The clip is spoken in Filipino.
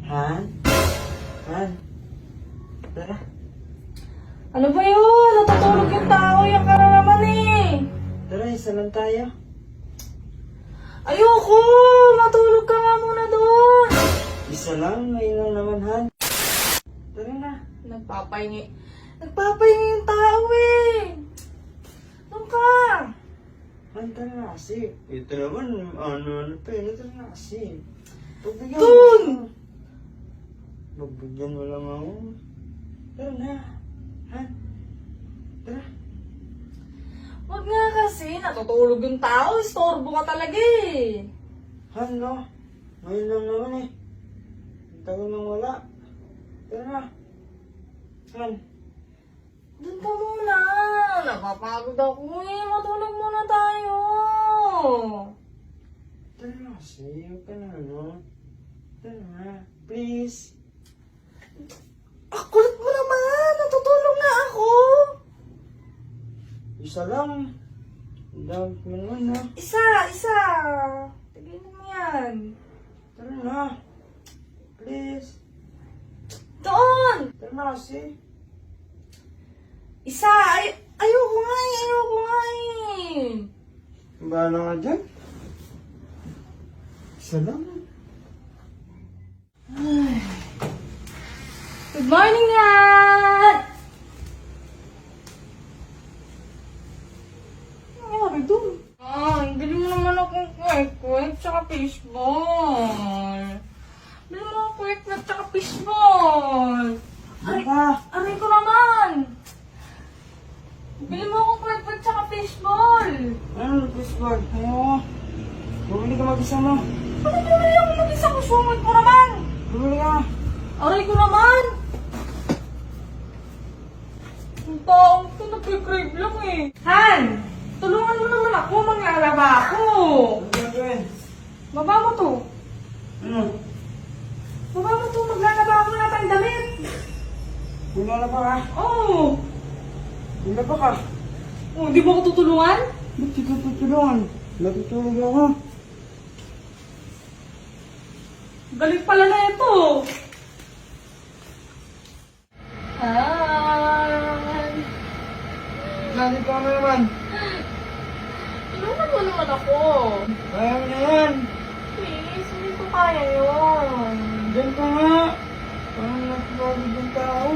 Han? Han? Tara. Ano ba yun? Natutulog yung tao. Yung ka na naman eh. Tara, isa lang tayo. Ayoko! Matulog ka nga muna doon. Isa lang, ngayon lang naman, Han. Tara na. Nagpapahingi. Nagpapahingi yung tao eh. Doon ka. Han, tara na kasi. Ito naman, ano pa yun. Tara na kasi. Pagbigyan Dun! mo. Pagbigyan mo lang ako. Tara na. Han? Tara. Wag nga kasi. Natutulog yung tao. Istorbo ka talaga eh. Han, no? Ngayon lang naman eh. Ang tagal nang wala. Tara na. Han? Doon ka muna. Napapagod ako eh. Matulog muna tayo. Tara na kasi. Huwag ka na, no? Tara na. Please. Kulit mo naman. Natutulog na ako. Isa lang. Ang dami mo naman, ha? Isa. Tignan mo yan. Tara na. Please. Doon. Tara na kasi. Isa. Ayoko nga eh. Bahala ka dyan. Isa lang. Good morning, Nat! Ano nangyari dun? Bili mo naman akong quick tsaka fishball. Bili mo akong quick tsaka fishball. Ano ka? Aray ko naman! Bili mo akong quick tsaka fishball. Ano, fishball? Ayoko. Bumili ka mag-isa mo. Bakit bumili ako mag-isa ko? Sumot ko naman! Bumili ka. Aray ko naman! Ang taong ito, nagkikrave lang eh. Han! Tulungan mo naman ako, maglalaba ako. Ano gagawin? Baba mo to. Ano? Baba mo to, maglalaba ako na tayong damit. Wala pa ka? Oo. Wala pa ka? Oh, di mo ako tutulungan? Ba't di ka tutulungan? Natutulog ako. Galing pala na ito. Han! Nandito ka na naman. Tulungan mo naman ako. Kaya mo na yan. Please, hindi ko kaya yun. Diyan ka nga. Parang napapagod yung tao.